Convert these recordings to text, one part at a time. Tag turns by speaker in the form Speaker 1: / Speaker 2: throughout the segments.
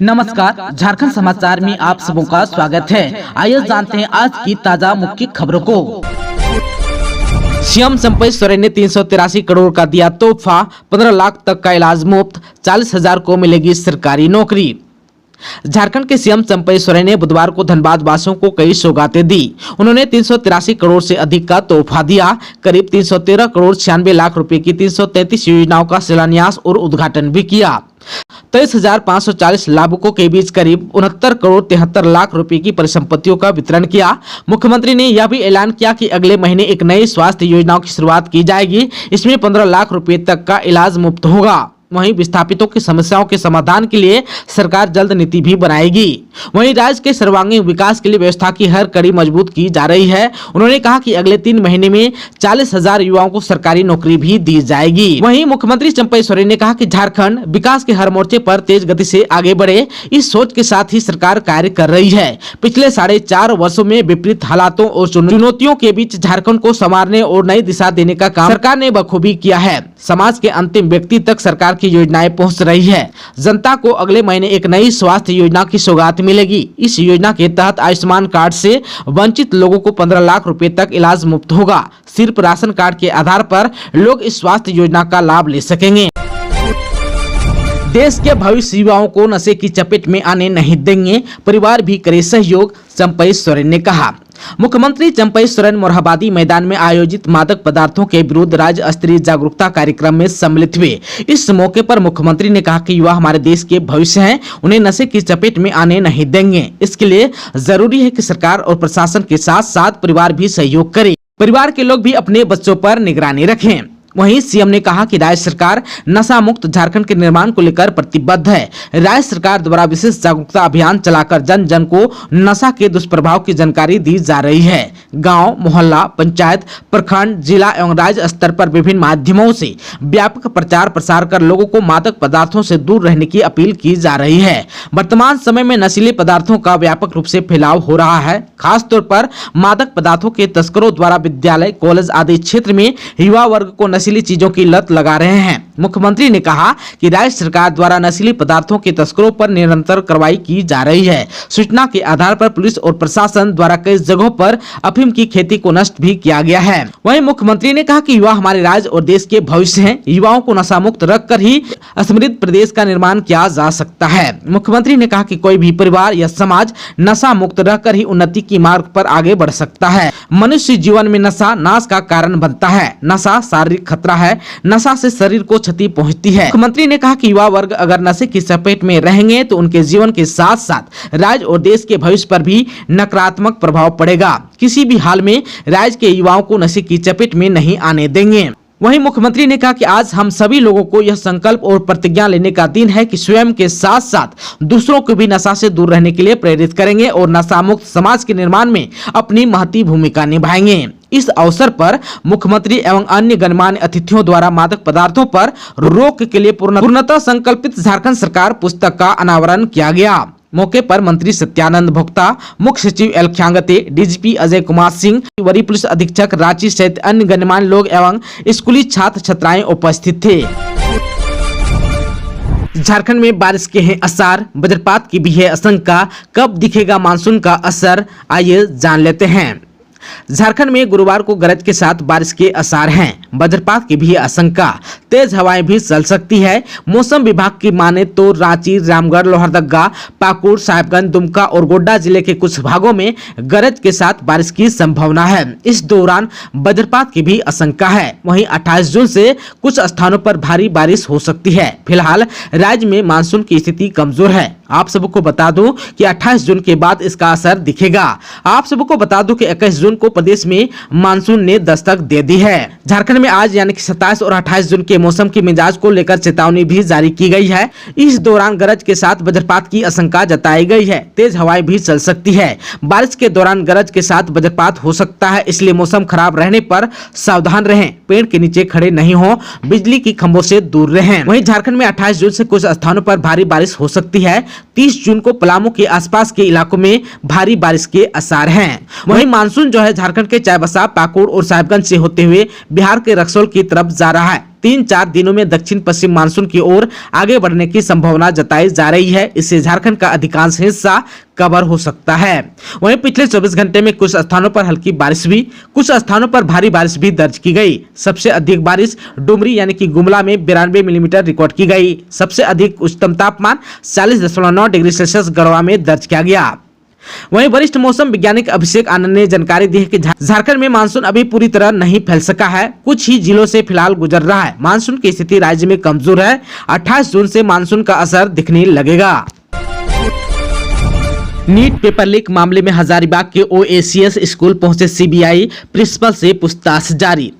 Speaker 1: नमस्कार, झारखंड समाचार में आप सबों का स्वागत है। आइए जानते हैं आज की ताजा मुख्य खबरों को। सीएम चंपई सोरेन ने 383 करोड़ का दिया तोहफा, 15 लाख तक का इलाज मुफ्त, 40,000 को मिलेगी सरकारी नौकरी। झारखंड के सीएम चंपई सोरेन ने बुधवार को धनबाद वासियों को कई सौगातें दी। उन्होंने 383 करोड़ से अधिक का तोहफा दिया। करीब 313 करोड़ 96 लाख रुपए की 333 योजनाओं का शिलान्यास और उद्घाटन भी किया। 23,540 लाभुकों के बीच करीब 69 करोड़ 73 लाख रुपए की परिसंपत्तियों का वितरण किया। मुख्यमंत्री ने यह भी ऐलान किया कि अगले महीने एक नई स्वास्थ्य योजना की शुरुआत की जाएगी। इसमें 15 लाख रुपए तक का इलाज मुफ्त होगा। वहीं विस्थापितों की समस्याओं के समाधान के लिए सरकार जल्द नीति भी बनाएगी। वहीं राज्य के सर्वांगीण विकास के लिए व्यवस्था की हर कड़ी मजबूत की जा रही है। उन्होंने कहा कि अगले 3 महीने में 40,000 युवाओं को सरकारी नौकरी भी दी जाएगी। वहीं मुख्यमंत्री चंपई सोरेन ने कहा कि झारखंड विकास के हर मोर्चे पर तेज गति से आगे बढ़े, इस सोच के साथ ही सरकार कार्य कर रही है। पिछले 4.5 वर्षों में विपरीत हालातों और चुनौतियों के बीच झारखंड को संवारने और नई दिशा देने का काम सरकार ने बखूबी किया है। समाज के अंतिम व्यक्ति तक सरकार की योजनाएं पहुंच रही है। जनता को अगले महीने एक नई स्वास्थ्य योजना की सौगात मिलेगी। इस योजना के तहत आयुष्मान कार्ड से वंचित लोगों को 15 लाख रुपए तक इलाज मुफ्त होगा। सिर्फ राशन कार्ड के आधार पर लोग इस स्वास्थ्य योजना का लाभ ले सकेंगे। देश के भविष्य युवाओं को नशे की चपेट में आने नहीं देंगे, परिवार भी करे सहयोग, चंपई सोरेन ने कहा। मुख्यमंत्री चंपई सोरेन मोरहाबादी मैदान में आयोजित मादक पदार्थों के विरुद्ध राज्य स्तरीय जागरूकता कार्यक्रम में सम्मिलित हुए। इस मौके पर मुख्यमंत्री ने कहा कि युवा हमारे देश के भविष्य हैं, उन्हें नशे की चपेट में आने नहीं देंगे। इसके लिए जरूरी है कि सरकार और प्रशासन के साथ साथ परिवार भी सहयोग करे। परिवार के लोग भी अपने बच्चों पर निगरानी रखें। वहीं सीएम ने कहा कि राज्य सरकार नशा मुक्त झारखंड के निर्माण को लेकर प्रतिबद्ध है। राज्य सरकार द्वारा विशेष जागरूकता अभियान चलाकर जन जन को नशा के दुष्प्रभाव की जानकारी दी जा रही है। गांव, मोहल्ला, पंचायत, प्रखंड, जिला एवं राज्य स्तर पर विभिन्न माध्यमों से व्यापक प्रचार प्रसार कर लोगों को मादक पदार्थों से दूर रहने की अपील की जा रही है। वर्तमान समय में नशीले पदार्थों का व्यापक रूप से फैलाव हो रहा है। खासतौर पर मादक पदार्थों के तस्करों द्वारा विद्यालय, कॉलेज आदि क्षेत्र में युवा वर्ग को नशीली चीजों की लत लगा रहे हैं। मुख्यमंत्री ने कहा कि राज्य सरकार द्वारा नशीली पदार्थों के तस्करों पर निरंतर कार्रवाई की जा रही है। सूचना के आधार पर पुलिस और प्रशासन द्वारा कई जगहों पर अफीम की खेती को नष्ट भी किया गया है। वहीं मुख्यमंत्री ने कहा कि युवा हमारे राज्य और देश के भविष्य हैं। युवाओं को नशा मुक्त रखकर ही समृद्ध प्रदेश का निर्माण किया जा सकता है। मुख्यमंत्री ने कहा कि कोई भी परिवार या समाज नशा मुक्त रहकर ही उन्नति की मार्ग पर आगे बढ़ सकता है। मनुष्य जीवन में नशा नाश का कारण बनता है। नशा शारीरिक खतरा है। नशा से शरीर को क्षति पहुंचती है। मुख्यमंत्री ने कहा कि युवा वर्ग अगर नशे की चपेट में रहेंगे तो उनके जीवन के साथ साथ राज्य और देश के भविष्य पर भी नकारात्मक प्रभाव पड़ेगा। किसी भी हाल में राज्य के युवाओं को नशे की चपेट में नहीं आने देंगे। वहीं मुख्यमंत्री ने कहा कि आज हम सभी लोगों को यह संकल्प और प्रतिज्ञा लेने का दिन है कि स्वयं के साथ साथ दूसरों को भी नशा से दूर रहने के लिए प्रेरित करेंगे और नशा मुक्त समाज के निर्माण में अपनी महती भूमिका निभाएंगे। इस अवसर पर मुख्यमंत्री एवं अन्य गणमान्य अतिथियों द्वारा मादक पदार्थों पर रोक के लिए पूर्णतः संकल्पित झारखंड सरकार पुस्तक का अनावरण किया गया। मौके पर मंत्री सत्यानंद भोक्ता, मुख्य सचिव एल ख्यांगते, डीजीपी अजय कुमार सिंह, वरीय पुलिस अधीक्षक रांची सहित अन्य गणमान्य लोग एवं स्कूली छात्र छात्राएं उपस्थित थे। झारखंड में बारिश के हैं आसार, वज्रपात की भी है आशंका। कब दिखेगा मानसून का असर, आइए जान लेते हैं। झारखंड में गुरुवार को गरज के साथ बारिश के आसार हैं। वज्रपात की भी आशंका, तेज हवाएं भी चल सकती है। मौसम विभाग की माने तो रांची, रामगढ़, लोहरदगा, पाकुड़, साहिबगंज, दुमका और गोड्डा जिले के कुछ भागों में गरज के साथ बारिश की संभावना है। इस दौरान वज्रपात की भी आशंका है। वहीं 28 जून से कुछ स्थानों पर भारी बारिश हो सकती है। फिलहाल राज्य में मानसून की स्थिति कमजोर है। आप सबको बता दूं कि 28 जून के बाद इसका असर दिखेगा। आप सबको बता दूं कि 21 जून को प्रदेश में मानसून ने दस्तक दे दी है। झारखंड में आज यानी कि 27 और 28 जून के मौसम के मिजाज को लेकर चेतावनी भी जारी की गई है। इस दौरान गरज के साथ वज्रपात की आशंका जताई गई है। तेज हवाएं भी चल सकती है। बारिश के दौरान गरज के साथ वज्रपात हो सकता है, इसलिए मौसम खराब रहने पर सावधान रहें। पेड़ के नीचे खड़े नहीं हो, बिजली की खंभों से दूर रहें। वहीं झारखंड में 28 जून से कुछ स्थानों पर भारी बारिश हो सकती है। 30 जून को पलामू के आसपास के इलाकों में भारी बारिश के आसार हैं। वहीं मानसून जो है झारखंड के चाईबासा, पाकुड़ और साहिबगंज से होते हुए बिहार के रक्सौल की तरफ जा रहा है। 3-4 दिनों में दक्षिण पश्चिम मानसून की ओर आगे बढ़ने की संभावना जताई जा रही है। इससे झारखंड का अधिकांश हिस्सा कवर हो सकता है। वहीं पिछले 24 घंटे में कुछ स्थानों पर हल्की बारिश हुई, कुछ स्थानों पर भारी बारिश भी दर्ज की गई। सबसे अधिक बारिश डुमरी यानी कि गुमला में 92 मिलीमीटर रिकॉर्ड की गई। सबसे अधिक उच्चतम तापमान 40.9 डिग्री सेल्सियस गढ़वा में दर्ज किया गया। वहीं वरिष्ठ मौसम वैज्ञानिक अभिषेक आनंद ने जानकारी दी है कि झारखंड में मानसून अभी पूरी तरह नहीं फैल सका है, कुछ ही जिलों से फिलहाल गुजर रहा है। मानसून की स्थिति राज्य में कमजोर है। 28 जून से मानसून का असर दिखने लगेगा। नीट पेपर लीक मामले में हजारीबाग के ओएसीएस स्कूल पहुंचे सीबीआई, प्रिंसिपल से पूछताछ जारी।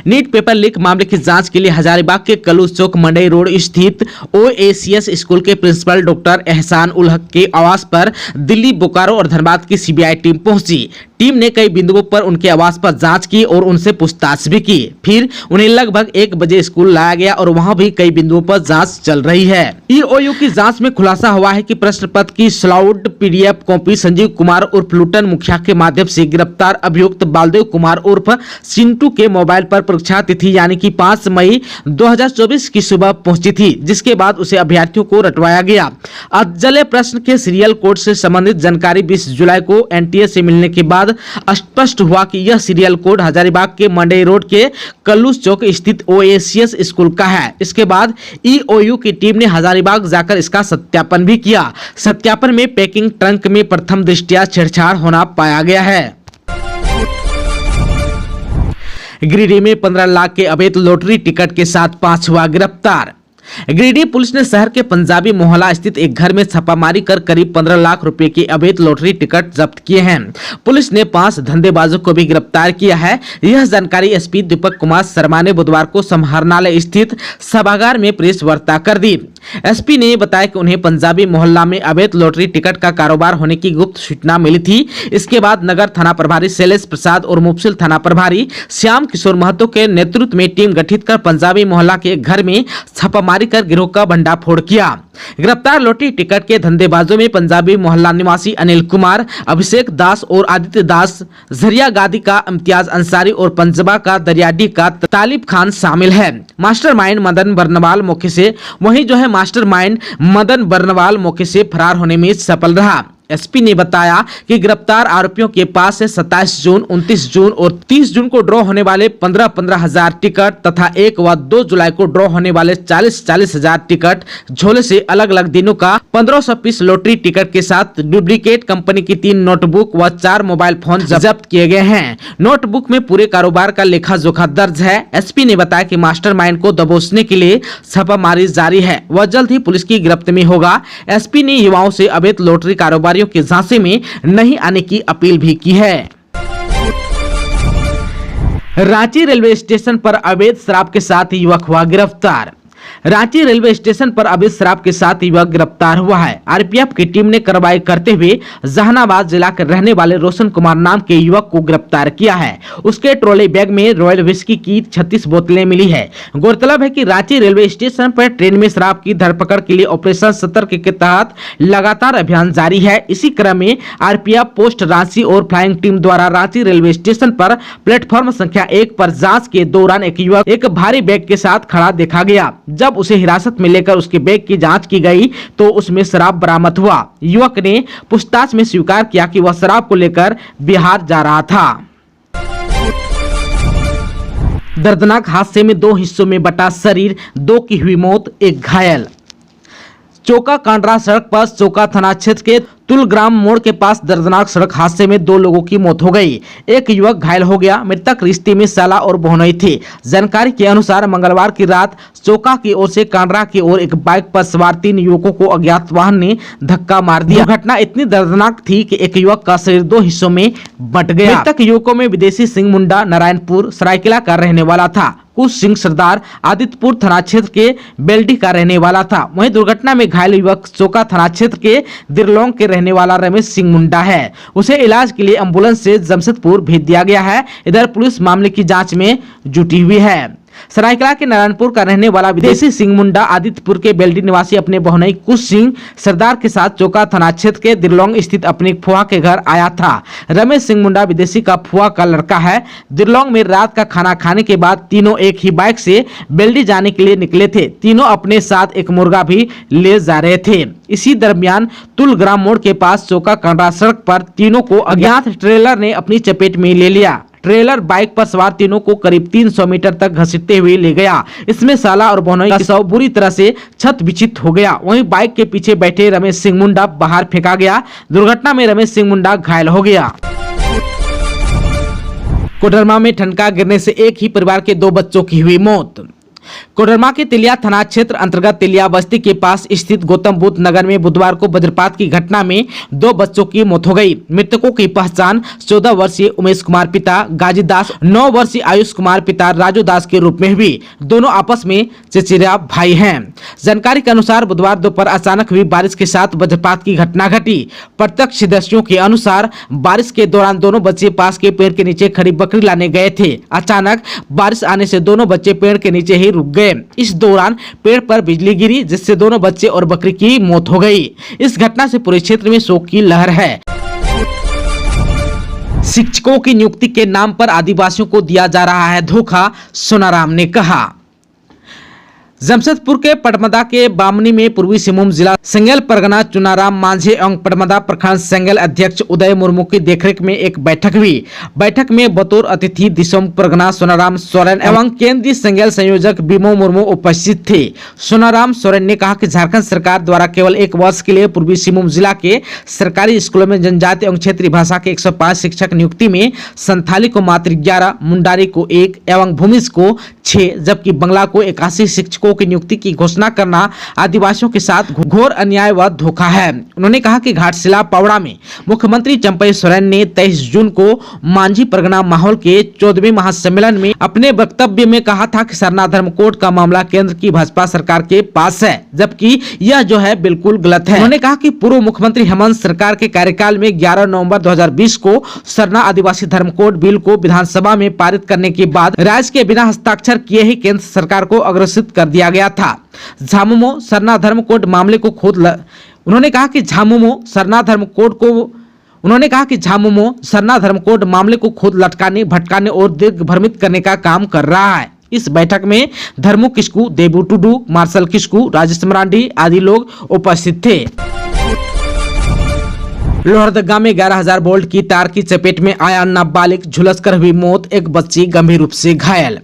Speaker 1: नीट पेपर लीक मामले की जांच के लिए हजारीबाग के कलूस चौक मंडई रोड स्थित ओएसीएस स्कूल के प्रिंसिपल डॉक्टर एहसान उल हक के आवास पर दिल्ली, बोकारो और धनबाद की सीबीआई टीम पहुंची। टीम ने कई बिंदुओं पर उनके आवास पर जांच की और उनसे पूछताछ भी की। फिर उन्हें लगभग 1 बजे स्कूल लाया गया और वहां भी कई बिंदुओं पर जांच चल रही है। ईओयू की जांच में खुलासा हुआ है कि प्रश्न पत्र की स्लाउड पीडीएफ कॉपी संजीव कुमार उर्फ लुटन मुखिया के माध्यम से गिरफ्तार अभियुक्त बालदेव कुमार उर्फ चिंटू के मोबाइल पर परीक्षा तिथि यानी कि 5 मई 2024 की सुबह पहुंची थी, जिसके बाद उसे अभ्यर्थियों को रटवाया गया। अज्जले प्रश्न के सीरियल कोड से संबंधित जानकारी 20 जुलाई को एनटीए से मिलने के बाद स्पष्ट हुआ कि यह सीरियल कोड हजारीबाग के मंडई रोड के कल्लूस चौक स्थित ओएसीएस स्कूल का है। इसके बाद ईओयू की टीम ने हजारीबाग जाकर इसका सत्यापन भी किया। सत्यापन में पैकिंग ट्रंक में प्रथम दृष्टया छेड़छाड़ होना पाया गया है। गिरिडीह में 15 लाख के अवैध लॉटरी टिकट के साथ 5 हुआ गिरफ्तार। गिरिडीह पुलिस ने शहर के पंजाबी मोहल्ला स्थित एक घर में छापामारी कर करीब 15 लाख रुपए के अवैध लॉटरी टिकट जब्त किए हैं। पुलिस ने 5 धंधेबाजों को भी गिरफ्तार किया है। यह जानकारी एसपी दीपक कुमार शर्मा ने बुधवार को समाहरणालय स्थित सभागार में प्रेस वार्ता कर दी। एसपी ने बताया कि उन्हें पंजाबी मोहल्ला में अवैध लॉटरी टिकट का कारोबार होने की गुप्त सूचना मिली थी। इसके बाद नगर थाना प्रभारी शैलेश प्रसाद और मुफसिल थाना प्रभारी श्याम किशोर महतो के नेतृत्व में टीम गठित कर पंजाबी मोहल्ला के घर में छापामारी कर गिरोह का भंडाफोड़ किया। गिरफ्तार लॉटरी टिकट के धंधेबाजों में पंजाबी मोहल्ला निवासी अनिल कुमार, अभिषेक दास और आदित्य दास, झरिया गादी का इम्तियाज अंसारी और पंजबा का दरियाडी का तालिब खान शामिल है। मास्टरमाइंड मदन बर्नवाल मौके से फरार होने में सफल रहा। एसपी ने बताया कि गिरफ्तार आरोपियों के पास से 27 जून, 29 जून और 30 जून को ड्रॉ होने वाले 15-15 हजार टिकट तथा 1 व 2 जुलाई को ड्रॉ होने वाले 40-40 हजार टिकट, झोले से अलग अलग दिनों का 1500 पीस लॉटरी टिकट के साथ डुप्लीकेट कंपनी की 3 नोटबुक व 4 मोबाइल फोन जब्त किए गए हैं। नोटबुक में पूरे कारोबार का लेखा जोखा दर्ज है। एसपी ने बताया कि मास्टरमाइंड को दबोचने के लिए छापामारी जारी है। वह जल्द ही पुलिस की गिरफ्त में होगा। एसपी ने युवाओं से अवैध लॉटरी कारोबारी के झांसे में नहीं आने की अपील भी की है। रांची रेलवे स्टेशन पर अवैध शराब के साथ युवक हुआ गिरफ्तार। रांची रेलवे स्टेशन पर अवैध शराब के साथ युवक गिरफ्तार हुआ है। आरपीएफ की टीम ने कार्रवाई करते हुए जहानाबाद जिला के रहने वाले रोशन कुमार नाम के युवक को गिरफ्तार किया है। उसके ट्रॉली बैग में रॉयल विस्की की 36 बोतलें मिली है। गौरतलब है कि रांची रेलवे स्टेशन पर ट्रेन में शराब की धरपकड़ के लिए ऑपरेशन सतर्क के तहत लगातार अभियान जारी है। इसी क्रम में आरपीएफ पोस्ट रांची और फ्लाइंग टीम द्वारा रांची रेलवे स्टेशन पर प्लेटफॉर्म संख्या 1 पर जांच के दौरान एक युवक एक भारी बैग के साथ खड़ा देखा गया। जब उसे हिरासत में लेकर उसके बैग की जांच की गई तो उसमें शराब बरामद हुआ। युवक ने पूछताछ में स्वीकार किया कि वह शराब को लेकर बिहार जा रहा था। दर्दनाक हादसे में 2 हिस्सों में बटा शरीर, 2 की हुई मौत, 1 घायल। चौका कांडरा सड़क पर चौका थाना क्षेत्र के तुलग्राम मोड़ के पास दर्दनाक सड़क हादसे में 2 लोगों की मौत हो गई। एक युवक घायल हो गया। मृतक रिश्ते में साला और बहनोई थे। जानकारी के अनुसार मंगलवार की रात चौका की ओर से कांडरा की ओर एक बाइक पर सवार 3 युवकों को अज्ञात वाहन ने धक्का मार दिया। घटना इतनी दर्दनाक थी कि एक युवक का शरीर 2 हिस्सों में बंट गया। मृतक युवकों में विदेशी सिंह मुंडा नारायणपुर सरायकेला का रहने वाला था। कुछ सिंह सरदार आदित्यपुर थाना क्षेत्र के बेल्डी का रहने वाला था। वहीं दुर्घटना में घायल युवक चौका थाना क्षेत्र के दिरलोंग के रहने वाला रमेश सिंह मुंडा है। उसे इलाज के लिए एम्बुलेंस से जमशेदपुर भेज दिया गया है। इधर पुलिस मामले की जांच में जुटी हुई है। सरायकला के नारायणपुर का रहने वाला विदेशी सिंह मुंडा आदित्यपुर के बेल्डी निवासी अपने बहनोई कुश सिंह सरदार के साथ चोका थाना क्षेत्र के दिरलोंग स्थित अपनी फुआ के घर आया था। रमेश सिंह मुंडा विदेशी का फुआ का लड़का है। दिरलोंग में रात का खाना खाने के बाद तीनों एक ही बाइक से बेल्डी जाने के लिए निकले थे। तीनों अपने साथ एक मुर्गा भी ले जा रहे थे। इसी दरमियान तुलग्राम मोड़ के पास चोका कंडा सड़क पर तीनों को अज्ञात ट्रेलर ने अपनी चपेट में ले लिया। ट्रेलर बाइक पर सवार तीनों को करीब 300 मीटर तक घसीटते हुए ले गया। इसमें साला और बहनोई का शव बुरी तरह से क्षत विक्षत हो गया। वहीं बाइक के पीछे बैठे रमेश सिंह मुंडा बाहर फेंका गया। दुर्घटना में रमेश सिंह मुंडा घायल हो गया। कोडरमा में ठनका गिरने से एक ही परिवार के 2 बच्चों की हुई मौत। कोडरमा के तिलिया थाना क्षेत्र अंतर्गत तिलिया बस्ती के पास स्थित गौतम बुद्ध नगर में बुधवार को वज्रपात की घटना में 2 बच्चों की मौत हो गई। मृतकों की पहचान 14 वर्षीय उमेश कुमार पिता गाजी दास, 9 वर्षीय आयुष कुमार पिता राजू दास के रूप में हुई। दोनों आपस में चचेरा भाई हैं। जानकारी के अनुसार बुधवार दोपहर अचानक हुई बारिश के साथ वज्रपात की घटना घटी। प्रत्यक्षदर्शियों के अनुसार बारिश के दौरान दोनों बच्चे पास के पेड़ के नीचे खड़ी बकरी लाने गए थे। अचानक बारिश आने से दोनों बच्चे पेड़ के नीचे ही रुक गए। इस दौरान पेड़ पर बिजली गिरी जिससे दोनों बच्चे और बकरी की मौत हो गई। इस घटना से पूरे क्षेत्र में शोक की लहर है। शिक्षकों की नियुक्ति के नाम पर आदिवासियों को दिया जा रहा है धोखा, सोनाराम ने कहा। जमशेदपुर के पटमदा के बामनी में पूर्वी सिंहभूम जिला सेंगेल परगना चुनाराम मांझे एवं पटमदा प्रखंड सेंगेल अध्यक्ष उदय मुर्मू की देखरेख में एक बैठक हुई। बैठक में बतौर अतिथि दिसोम परगना सोनाराम सोरेन एवं केंद्रीय सेंगेल संयोजक बीमो मुर्मू उपस्थित थे। सोनाराम सोरेन ने कहा कि झारखंड सरकार द्वारा केवल 1 वर्ष के लिए पूर्वी सिंहभूम जिला के सरकारी स्कूलों में जनजाति एवं क्षेत्रीय भाषा के 105 शिक्षक नियुक्ति में संथाली को मात्र 11, मुंडारी को 1 एवं भूमिज को 6 जबकि बंगला को 81 शिक्षकों की नियुक्ति की घोषणा करना आदिवासियों के साथ घोर अन्याय व धोखा है। उन्होंने कहा कि घाटशिला पावड़ा में मुख्यमंत्री चंपई सोरेन ने 23 जून को मांझी परगना माहौल के 14वें महासम्मेलन में अपने वक्तव्य में कहा था कि सरना धर्म कोड का मामला केंद्र की भाजपा सरकार के पास है, जबकि यह जो है बिल्कुल गलत है। उन्होंने कहा कि पूर्व मुख्यमंत्री हेमंत सरकार के कार्यकाल में 11 नवंबर 2020 को सरना आदिवासी धर्म कोड बिल को विधानसभा में पारित करने के बाद राज्य के बिना हस्ताक्षर किए ही केंद्र सरकार को अग्रसित कर दिया गया था। झामुमो सरना धर्म कोड मामले को उन्होंने कहा कि झामुमो सरना धर्म कोड मामले को खुद लटकाने, भटकाने और दिग्भ्रमित करने का काम कर रहा है। इस बैठक में धर्मू किस्कू, देबू टुडू, मार्शल किस्कू, राजेश मरांडी आदि लोग उपस्थित थे। लोहरदगा में 11,000 वोल्ट की तार की चपेट में आया नाबालिग, झुलसकर हुई मौत, एक बच्ची गंभीर रूप से घायल।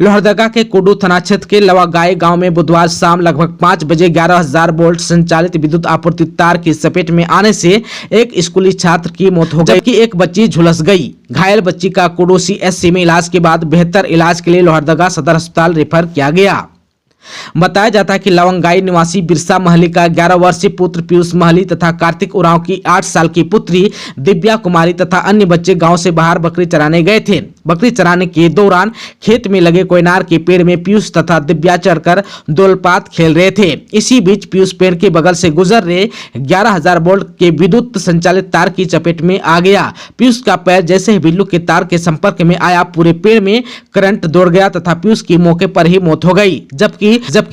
Speaker 1: लोहरदगा के कुडू थाना क्षेत्र के लवागाई गांव में बुधवार शाम लगभग 5 बजे 11,000 वोल्ट संचालित विद्युत आपूर्ति तार की चपेट में आने से एक स्कूली छात्र की मौत हो गई, जबकि एक बच्ची झुलस गई। घायल बच्ची का कुडू CSC में इलाज के बाद बेहतर इलाज के लिए लोहरदगा सदर अस्पताल रेफर किया गया। बताया जाता है कि लवंगाई निवासी बिरसा महली का 11 वर्षीय पुत्र पीयूष महली तथा कार्तिक उरांव की 8 साल की पुत्री दिव्या कुमारी तथा अन्य बच्चे गांव से बाहर बकरी चराने गए थे। बकरी चराने के दौरान खेत में लगे कोयनार के पेड़ में पीयूष तथा दिव्या चढ़कर दोलपात खेल रहे थे। इसी बीच पीयूष पेड़ के बगल से गुजर रहे 11,000 वोल्ट के विद्युत संचालित तार की चपेट में आ गया। पीयूष का पैर जैसे ही बिजली के तार के संपर्क में आया, पूरे पेड़ में करंट दौड़ गया तथा पीयूष की मौके पर ही मौत हो गई, जबकि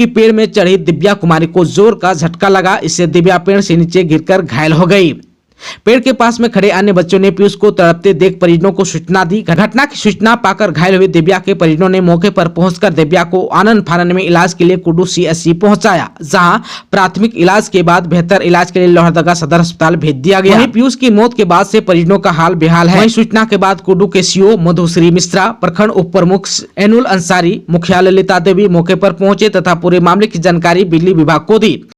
Speaker 1: पेड़ में चढ़ी दिव्या कुमारी को जोर का झटका लगा। इससे दिव्या पेड़ से नीचे गिरकर घायल हो गई। पेड़ के पास में खड़े अन्य बच्चों ने पीयूष को तड़पते देख परिजनों को सूचना दी। घटना की सूचना पाकर घायल हुए दिव्या के परिजनों ने मौके पर पहुंचकर दिव्या को आनंद फानन में इलाज के लिए कुडू CSC पहुंचाया, जहां प्राथमिक इलाज के बाद बेहतर इलाज के लिए लोहरदगा सदर अस्पताल भेज दिया गया। वहीं पीयूष की मौत के बाद से परिजनों का हाल बेहाल है। वहीं सूचना के बाद कुडू के CO मधुश्री मिश्रा, प्रखंड उप प्रमुख एनुल अंसारी, मुखिया ललिता देवी मौके पर पहुंचे तथा पूरे मामले की जानकारी बिजली विभाग को दी।